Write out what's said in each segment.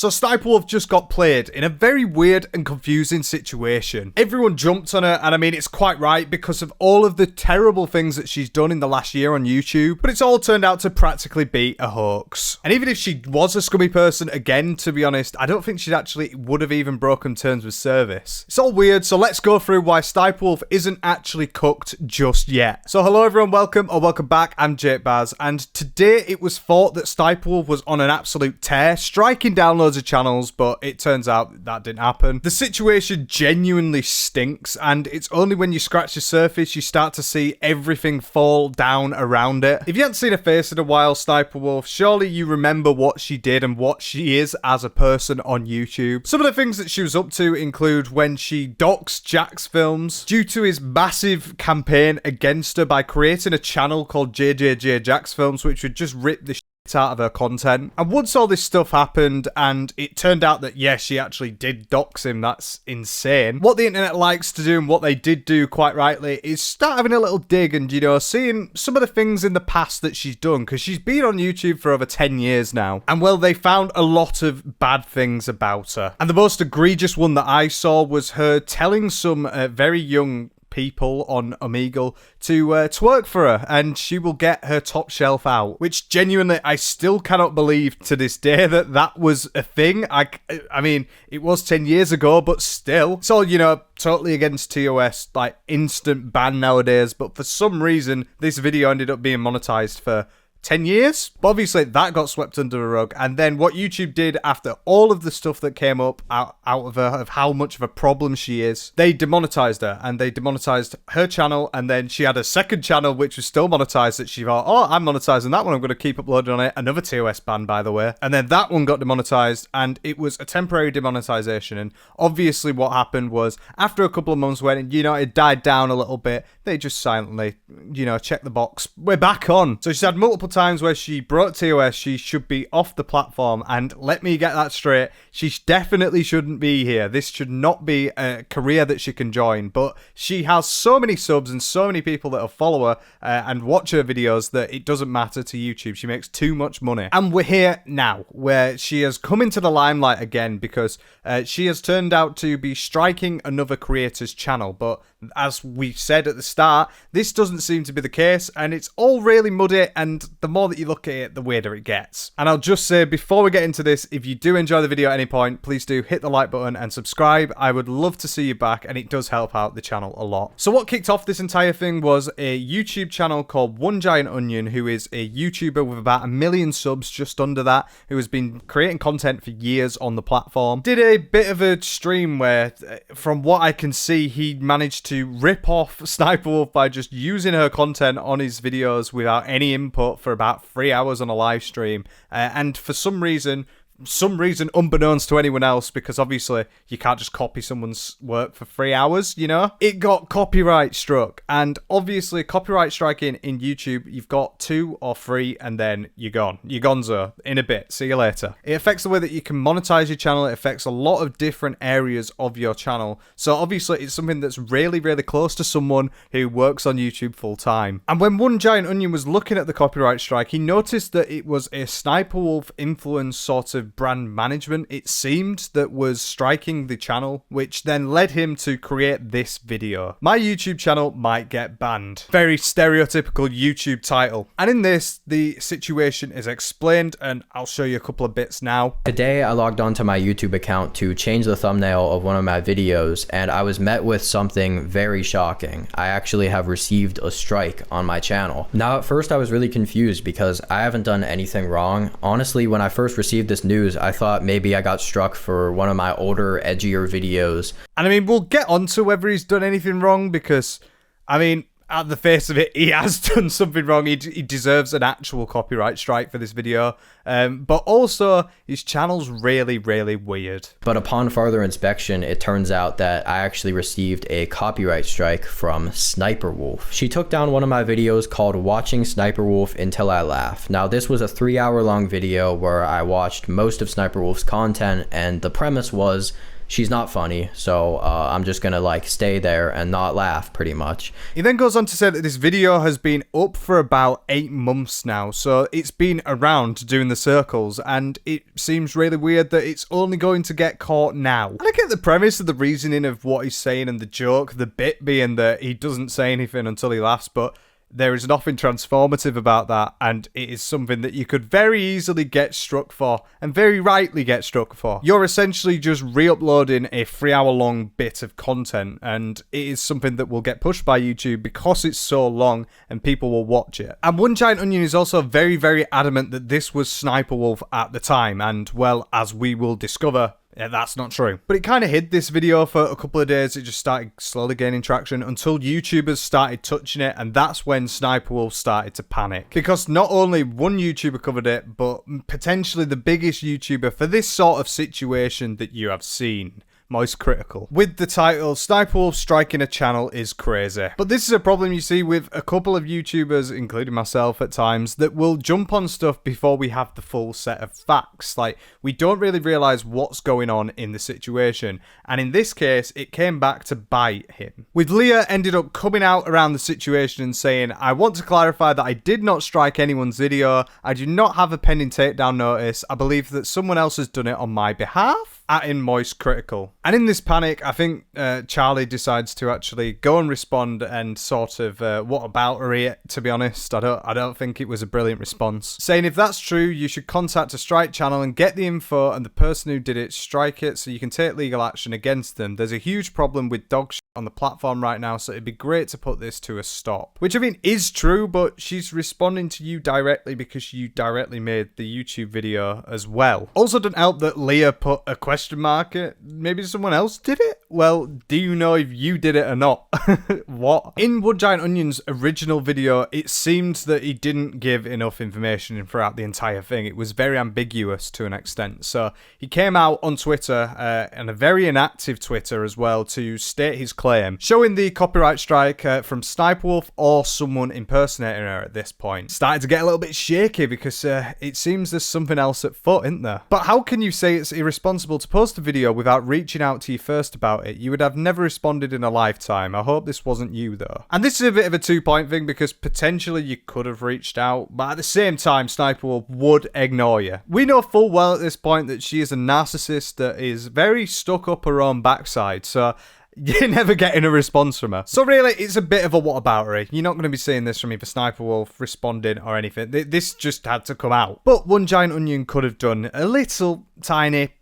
So SniperWolf just got played in a very weird and confusing situation. Everyone jumped on her, and I mean, it's quite right because of all of the terrible things that she's done in the last year on YouTube, but it's all turned out to practically be a hoax. And even if she was a scummy person, again, to be honest, I don't think she actually would have even broken terms with service. It's all weird, so let's go through why SniperWolf isn't actually cooked just yet. So hello everyone, welcome or welcome back, I'm Jake Baz, and today it was thought that SniperWolf was on an absolute tear, striking down loads of channels, but it turns out that didn't happen. The situation genuinely stinks, and it's only when you scratch the surface you start to see everything fall down around it. If you haven't seen her face in a while, SniperWolf, surely you remember what she did and what she is as a person on YouTube. Some of the things that she was up to include when she doxed Jack's Films due to his massive campaign against her by creating a channel called JJJ Jack's Films, which would just rip the out of her content. And once all this stuff happened and it turned out that yes, she actually did dox him, that's insane. What the internet likes to do, and what they did do quite rightly, is start having a little dig and, you know, seeing some of the things in the past that she's done, because she's been on YouTube for over 10 years now. And well, they found a lot of bad things about her. And the most egregious one that I saw was her telling some very young people on Omegle to twerk for her, and she will get her top shelf out, which genuinely I still cannot believe to this day that that was a thing. I mean, it was 10 years ago, but still, it's all, you know, totally against TOS, like instant ban nowadays, but for some reason this video ended up being monetized for 10 years? But obviously that got swept under the rug, and then what YouTube did after all of the stuff that came up out of her, of how much of a problem she is, they demonetized her, and they demonetized her channel, and then she had a second channel which was still monetized that she thought, oh, I'm monetizing that one, I'm going to keep uploading on it. Another TOS ban, by the way. And then that one got demonetized, and it was a temporary demonetization. And obviously what happened was, after a couple of months when, you know, it died down a little bit, they just silently, you know, checked the box. We're back on. So she's had multiple times where she broke TOS, she should be off the platform, and let me get that straight, she definitely shouldn't be here. This should not be a career that she can join, but she has so many subs and so many people that will follow her and watch her videos that it doesn't matter to YouTube. She makes too much money. And we're here now, where she has come into the limelight again because she has turned out to be striking another creator's channel, but as we said at the start, this doesn't seem to be the case, and it's all really muddy, and the more that you look at it, the weirder it gets. And I'll just say, before we get into this, if you do enjoy the video at any point, please do hit the like button and subscribe. I would love to see you back, and it does help out the channel a lot. So what kicked off this entire thing was a YouTube channel called OneGiantOnion, who is a YouTuber with about 1 million subs, just under that, who has been creating content for years on the platform. Did a bit of a stream where, from what I can see, he managed to rip off SniperWolf by just using her content on his videos without any input for about 3 hours on a live stream. And for some reason unbeknownst to anyone else, because obviously you can't just copy someone's work for 3 hours, you know, it got copyright struck. And obviously copyright striking in YouTube, you've got 2 or 3 and then you're gone. You're gonzo in a bit. See you later. It affects the way that you can monetize your channel. It affects a lot of different areas of your channel. So obviously it's something that's really, really close to someone who works on YouTube full time. And when OneGiantOnion was looking at the copyright strike, he noticed that it was a SniperWolf influence sort of brand management, it seemed, that was striking the channel, which then led him to create this video. My YouTube channel might get banned. Very stereotypical YouTube title. And in this, the situation is explained, and I'll show you a couple of bits now. Today, I logged onto my YouTube account to change the thumbnail of one of my videos, and I was met with something very shocking. I actually have received a strike on my channel. Now, at first, I was really confused because I haven't done anything wrong. Honestly, when I first received this news, I thought maybe I got struck for one of my older, edgier videos. And I mean, we'll get onto whether he's done anything wrong, because, I mean, at the face of it, he has done something wrong. He deserves an actual copyright strike for this video. But also, his channel's really, really weird. But upon further inspection, it turns out that I actually received a copyright strike from SniperWolf. She took down one of my videos called Watching SniperWolf Until I Laugh. Now, this was a 3-hour long video where I watched most of SniperWolf's content, and the premise was she's not funny, so I'm just gonna like stay there and not laugh pretty much. He then goes on to say that this video has been up for about 8 months now, so it's been around doing the circles, and it seems really weird that it's only going to get caught now. And I get the premise of the reasoning of what he's saying and the joke, the bit being that he doesn't say anything until he laughs, but there is nothing transformative about that, and it is something that you could very easily get struck for, and very rightly get struck for. You're essentially just re-uploading a 3-hour-long bit of content, and it is something that will get pushed by YouTube because it's so long and people will watch it. And OneGiantOnion is also very, very adamant that this was SSSniperwolf at the time, and, well, as we will discover, yeah, that's not true. But it kind of hid this video for a couple of days. It just started slowly gaining traction until YouTubers started touching it, and that's when SSSniperwolf started to panic. Because not only one YouTuber covered it, but potentially the biggest YouTuber for this sort of situation that you have seen, MoistKritical, with the title "SSSniperwolf striking a channel is crazy." But this is a problem you see with a couple of YouTubers, including myself at times, that will jump on stuff before we have the full set of facts. Like, we don't really realise what's going on in the situation, and in this case it came back to bite him. With Leah ended up coming out around the situation and saying, "I want to clarify that I did not strike anyone's video. I do not have a pending takedown notice. I believe that someone else has done it on my behalf." In MoistKritical. And in this panic, I think Charlie decides to actually go and respond and sort of whataboutery it, to be honest. I don't think it was a brilliant response. Saying if that's true, you should contact a strike channel and get the info, and the person who did it, strike it so you can take legal action against them. There's a huge problem with dog shit on the platform right now, so it'd be great to put this to a stop. Which I mean is true, but she's responding to you directly because you directly made the YouTube video as well. Also didn't help that Leah put a question mark it. Maybe someone else did it? Well, do you know if you did it or not? What? In OneGiantOnion's original video, it seemed that he didn't give enough information throughout the entire thing. It was very ambiguous to an extent. So he came out on Twitter, and a very inactive Twitter as well, to state his claim, showing the copyright strike from SSSniperwolf or someone impersonating her at this point. Started to get a little bit shaky because it seems there's something else at foot, isn't there? But how can you say it's irresponsible to post a video without reaching out to you first about it? You would have never responded in a lifetime. I hope this wasn't you though. And this is a bit of a 2-point thing because potentially you could have reached out, but at the same time SSSniperwolf would ignore you. We know full well at this point that she is a narcissist that is very stuck up her own backside, so you're never getting a response from her. So really, it's a bit of a whataboutery. You're not going to be seeing this from either SSSniperwolf responding or anything. This just had to come out. But OneGiantOnion could have done a little teeny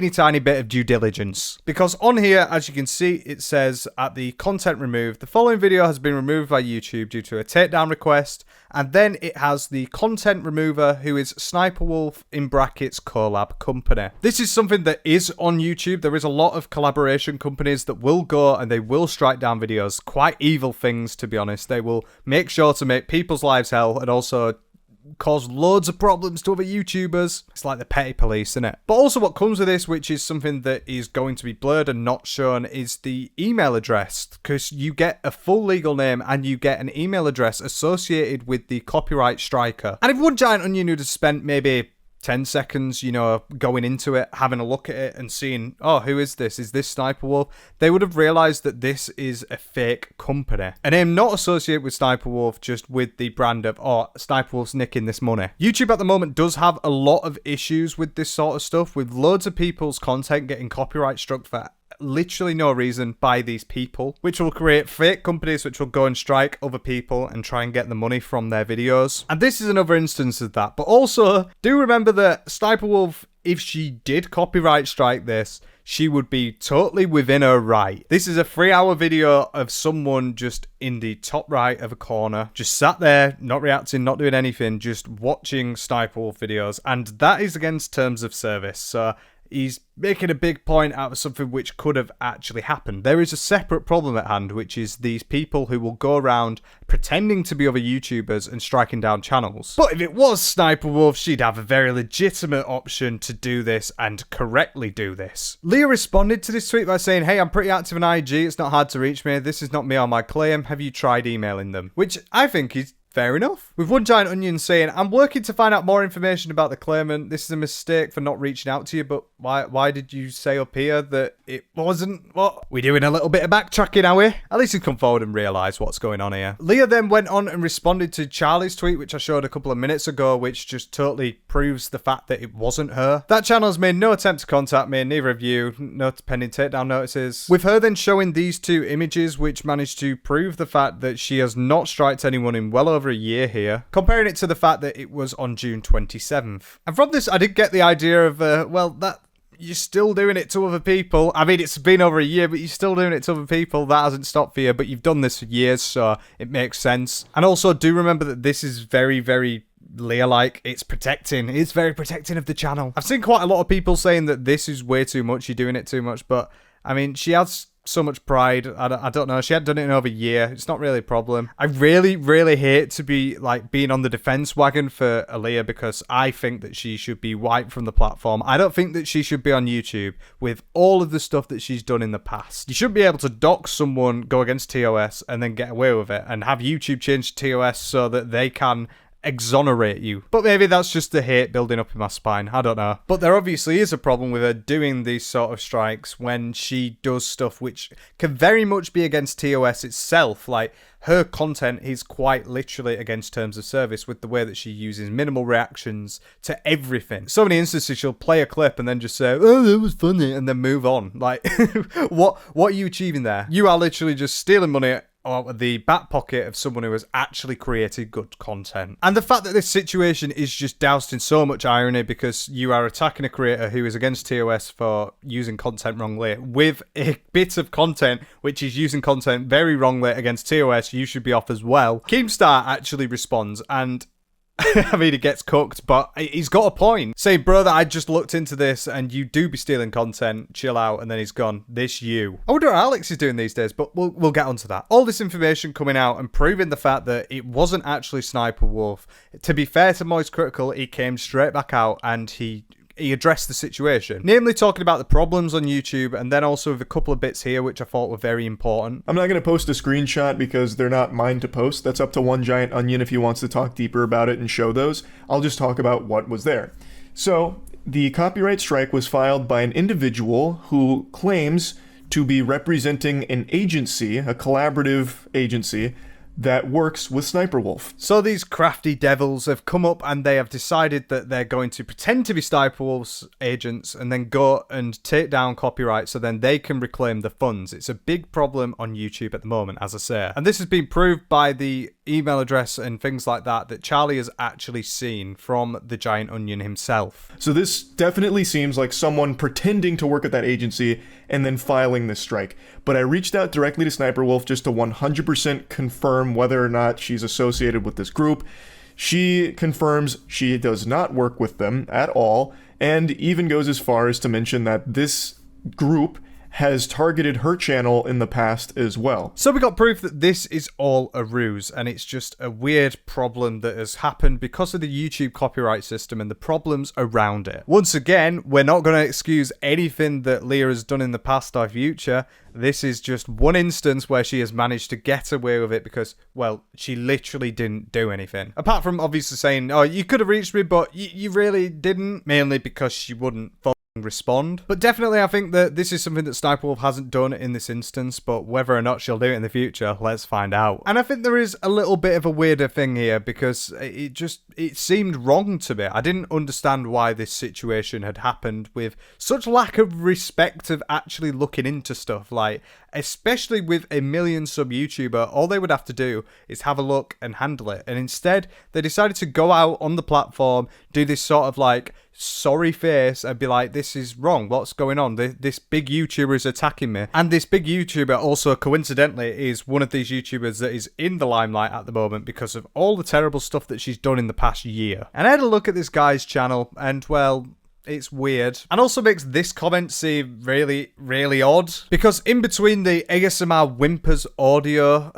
tiny bit of due diligence, because on here, as you can see, it says at the content removed, the following video has been removed by YouTube due to a takedown request, and then it has the content remover, who is SSSniperwolf in brackets collab company. This is something that is on YouTube. There is a lot of collaboration companies that will go and they will strike down videos, quite evil things to be honest. They will make sure to make people's lives hell and also cause loads of problems to other YouTubers. It's like the petty police, isn't it? But also what comes with this, which is something that is going to be blurred and not shown, is the email address, because you get a full legal name and you get an email address associated with the copyright striker. And if OneGiantOnion would have spent maybe 10 seconds, you know, going into it, having a look at it and seeing, oh, who is this? Is this SSSniperwolf? They would have realized that this is a fake company. A name not associated with SSSniperwolf, just with the brand of, oh, SSSniperwolf's nicking this money. YouTube at the moment does have a lot of issues with this sort of stuff, with loads of people's content getting copyright struck for literally no reason by these people, which will create fake companies which will go and strike other people and try and get the money from their videos. And this is another instance of that. But also, do remember that SSSniperwolf, if she did copyright strike this, she would be totally within her right. This is a 3-hour video of someone just in the top right of a corner, just sat there, not reacting, not doing anything, just watching SSSniperwolf videos, and that is against terms of service. So he's making a big point out of something which could have actually happened. There is a separate problem at hand, which is these people who will go around pretending to be other YouTubers and striking down channels. But if it was SSSniperwolf, she'd have a very legitimate option to do this and correctly do this. Leah responded to this tweet by saying, "Hey, I'm pretty active on IG. It's not hard to reach me. This is not me on my claim. Have you tried emailing them?" Which I think is fair enough. With OneGiantOnion saying, I'm working to find out more information about the claimant. This is a mistake for not reaching out to you, but why did you say up here that it wasn't? What? We're doing a little bit of backtracking, are we? At least he's come forward and realised what's going on here. Leah then went on and responded to Charlie's tweet, which I showed a couple of minutes ago, which just totally proves the fact that it wasn't her. That channel has made no attempt to contact me, neither of you. No pending takedown notices. With her then showing these two images, which managed to prove the fact that she has not striked anyone in well over a year here, comparing it to the fact that it was on June 27th. And from this, I did get the idea of, well, that you're still doing it to other people. I mean, it's been over a year, but you're still doing it to other people. That hasn't stopped for you, but you've done this for years, so it makes sense. And also, do remember that this is very, very Leah-like. It's very protecting of the channel. I've seen quite a lot of people saying that this is way too much, you're doing it too much, but I mean, she has so much pride. I don't know. She hadn't done it in over a year. It's not really a problem. I really, really hate to be like being on the defense wagon for Aaliyah because I think that she should be wiped from the platform. I don't think that she should be on YouTube with all of the stuff that she's done in the past. You shouldn't be able to dox someone, go against TOS, and then get away with it and have YouTube change TOS so that they can exonerate you. But maybe that's just the hate building up in my spine. I don't know. But there obviously is a problem with her doing these sort of strikes when she does stuff which can very much be against TOS itself. Like, her content is quite literally against terms of service with the way that she uses minimal reactions to everything. So many instances she'll play a clip and then just say, oh, that was funny, and then move on. Like, what are you achieving there? You are literally just stealing money or the back pocket of someone who has actually created good content. And the fact that this situation is just doused in so much irony because you are attacking a creator who is against TOS for using content wrongly with a bit of content which is using content very wrongly against TOS, you should be off as well. Keemstar actually responds and I mean, it gets cooked, but he's got a point. Saying, brother, I just looked into this and you do be stealing content. Chill out. And then he's gone, this you. I wonder what Alex is doing these days, but we'll get onto that. All this information coming out and proving the fact that it wasn't actually Sniper Wolf. To be fair to MoistKritical, he came straight back out and he addressed the situation, namely talking about the problems on YouTube and then also with a couple of bits here which I thought were very important. I'm not going to post a screenshot because they're not mine to post. That's up to OneGiantOnion if he wants to talk deeper about it and show those. I'll just talk about what was there. So, the copyright strike was filed by an individual who claims to be representing an agency, a collaborative agency, that works with Sniper Wolf. So these crafty devils have come up and they have decided that they're going to pretend to be Sniper Wolf's agents and then go and take down copyright so then they can reclaim the funds. It's a big problem on YouTube at the moment, as I say. And this has been proved by the email address and things like that Charlie has actually seen from the Giant Onion himself. So this definitely seems like someone pretending to work at that agency and then filing this strike. But I reached out directly to Sniper Wolf just to 100% confirm whether or not she's associated with this group. She confirms she does not work with them at all, and even goes as far as to mention that this group has targeted her channel in the past as well. So we got proof that this is all a ruse and it's just a weird problem that has happened because of the YouTube copyright system and the problems around it. Once again, we're not going to excuse anything that Leah has done in the past or future. This is just one instance where she has managed to get away with it because, well, she literally didn't do anything. Apart from obviously saying, oh, you could have reached me, but you really didn't. Mainly because she wouldn't respond. But definitely I think that this is something that Sniper Wolf hasn't done in this instance, but whether or not she'll do it in the future, let's find out. And I think there is a little bit of a weirder thing here because it seemed wrong to me. I didn't understand why this situation had happened with such lack of respect of actually looking into stuff. Like, especially with a million sub YouTuber, all they would have to do is have a look and handle it. And instead, they decided to go out on the platform, do this sort of like sorry face and be like, this is wrong, what's going on, this big YouTuber is attacking me. And this big YouTuber also coincidentally is one of these YouTubers that is in the limelight at the moment because of all the terrible stuff that she's done in the past year. And I had a look at this guy's channel and, well, it's weird. And also makes this comment seem really, really odd. Because in between the ASMR whimpers audio,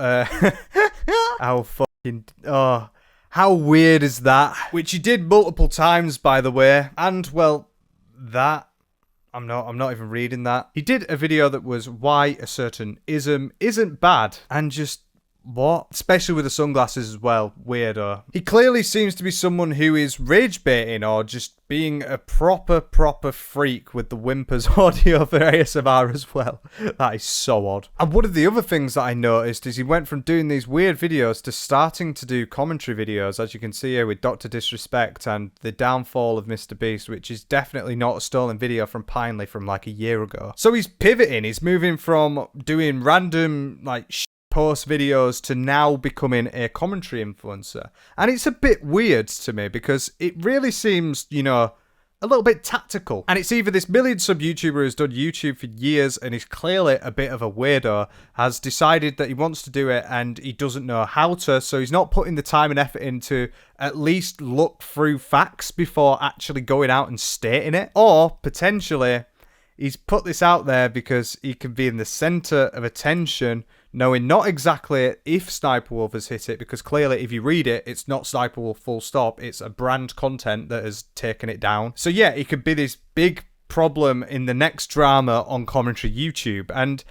how weird is that? Which he did multiple times, by the way. And, well, that... I'm not even reading that. He did a video that was why a certain ism isn't bad. And just... what? Especially with the sunglasses as well. Weirdo. He clearly seems to be someone who is rage baiting or just being a proper freak with the whimpers audio for ASMR as well. That is so odd. And one of the other things that I noticed is he went from doing these weird videos to starting to do commentary videos, as you can see here with Dr. Disrespect and the downfall of Mr. Beast, which is definitely not a stolen video from Pinely from like a year ago. So he's pivoting, he's moving from doing random like post videos to now becoming a commentary influencer. And it's a bit weird to me because it really seems, you know, a little bit tactical. And it's either this million sub YouTuber who's done YouTube for years and is clearly a bit of a weirdo, has decided that he wants to do it and he doesn't know how to, so he's not putting the time and effort into at least look through facts before actually going out and stating it. Or potentially he's put this out there because he can be in the center of attention, knowing not exactly if Sniperwolf has hit it, because clearly if you read it, it's not Sniperwolf full stop, it's a brand content that has taken it down. So yeah, it could be this big problem in the next drama on commentary YouTube, and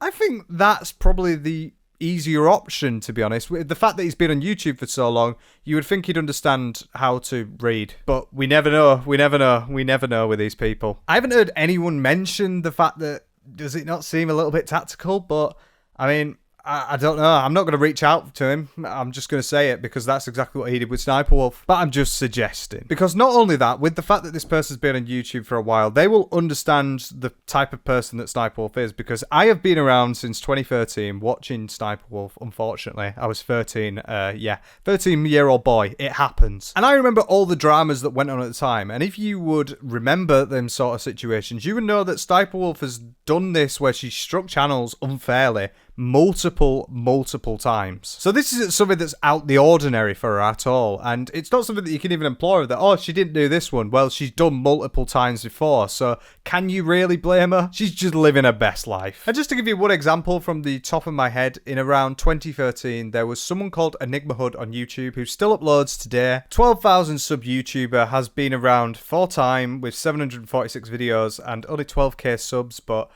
I think that's probably the easier option, to be honest. With the fact that he's been on YouTube for so long, you would think he'd understand how to read, but we never know with these people. I haven't heard anyone mention the fact that, does it not seem a little bit tactical? But I mean, I don't know. I'm not going to reach out to him. I'm just going to say it because that's exactly what he did with Sniperwolf. But I'm just suggesting. Because not only that, with the fact that this person's been on YouTube for a while, they will understand the type of person that Sniperwolf is. Because I have been around since 2013 watching Sniperwolf, unfortunately. I was 13. 13-year-old boy. It happens. And I remember all the dramas that went on at the time. And if you would remember them sort of situations, you would know that Sniperwolf has done this where she struck channels unfairly multiple times. So this isn't something that's out the ordinary for her at all, and it's not something that you can even implore her that, oh, she didn't do this one. Well, she's done multiple times before, so can you really blame her? She's just living her best life. And just to give you one example from the top of my head, in around 2013, there was someone called Enigma Hood on YouTube who still uploads today. 12,000 sub YouTuber, has been around for time with 746 videos and only 12k subs, but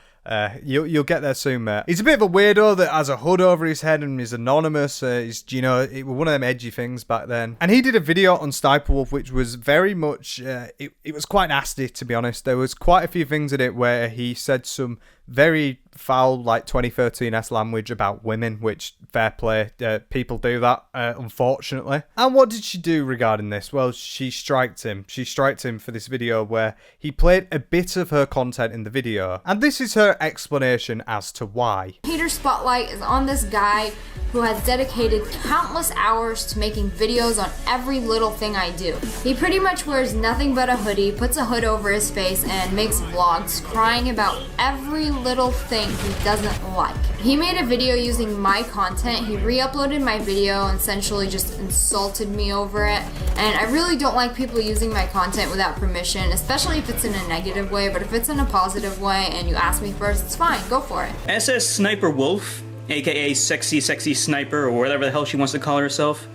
you'll get there soon, mate. He's a bit of a weirdo that has a hood over his head and is anonymous. He's, you know, it was one of them edgy things back then. And he did a video on Sniperwolf which was very much, it was quite nasty, to be honest. There was quite a few things in it where he said some very foul, like 2013-esque language about women, which, fair play, people do that, unfortunately. And what did she do regarding this? Well, she striked him. She striked him for this video where he played a bit of her content in the video. And this is her explanation as to why. Hater spotlight is on this guy who has dedicated countless hours to making videos on every little thing I do. He pretty much wears nothing but a hoodie, puts a hood over his face, and makes vlogs crying about every little thing he doesn't like. He made a video using my content. He re-uploaded my video and essentially just insulted me over it. And I really don't like people using my content without permission, especially if it's in a negative way, but if it's in a positive way and you ask me first, it's fine, go for it. SSSniperwolf, aka Sexy Sniper, or whatever the hell she wants to call herself,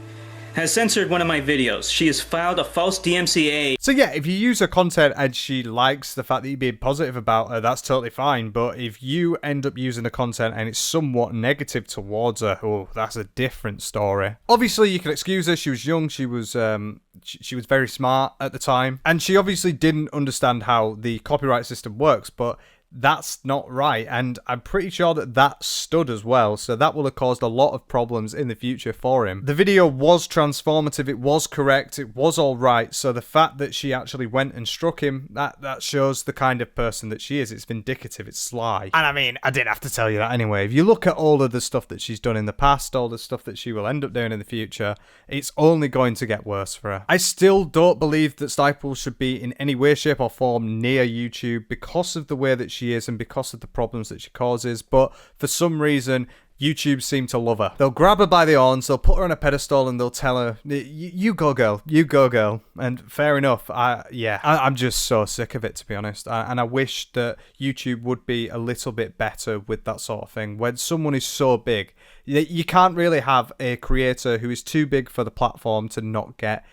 has censored one of my videos. She has filed a false DMCA. So yeah, if you use her content and she likes the fact that you're being positive about her, that's totally fine. But if you end up using the content and it's somewhat negative towards her, oh, that's a different story. Obviously, you can excuse her. She was young. She was very smart at the time, and she obviously didn't understand how the copyright system works. But that's not right, and I'm pretty sure that that stood as well, so that will have caused a lot of problems in the future for him. The video was transformative, it was correct, it was alright, so the fact that she actually went and struck him, that shows the kind of person that she is. It's vindicative, it's sly. And I mean, I didn't have to tell you that anyway. If you look at all of the stuff that she's done in the past, all the stuff that she will end up doing in the future, it's only going to get worse for her. I still don't believe that Sniperwolf should be in any way, shape or form near YouTube because of the way that she is and because of the problems that she causes, but for some reason YouTube seem to love her. They'll grab her by the horns, they'll put her on a pedestal and they'll tell her, you go girl, you go girl. And fair enough, I'm just so sick of it, to be honest. And I wish that YouTube would be a little bit better with that sort of thing. When someone is so big, you can't really have a creator who is too big for the platform to not get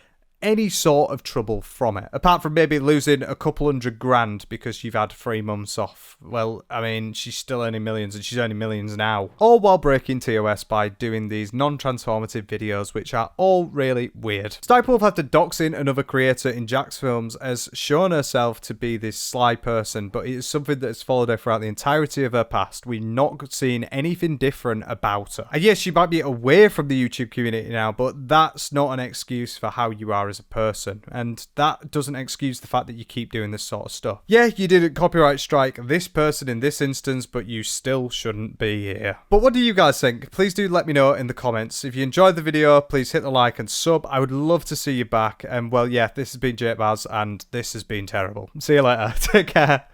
any sort of trouble from it, apart from maybe losing a couple $100,000 because you've had 3 months off. Well, I mean, she's still earning millions, and she's earning millions now, all while breaking TOS by doing these non-transformative videos, which are all really weird. SniperWolf, after doxing another creator in Jack's films, has shown herself to be this sly person, but it is something that has followed her throughout the entirety of her past. We've not seen anything different about her. And yes, she might be away from the YouTube community now, but that's not an excuse for how you are as a person, and that doesn't excuse the fact that you keep doing this sort of stuff. Yeah, you didn't copyright strike this person in this instance, but you still shouldn't be here. But what do you guys think? Please do let me know in the comments. If you enjoyed the video, please hit the like and sub. I would love to see you back. And well, yeah, this has been Jake Baz, and this has been terrible. See you later. Take care.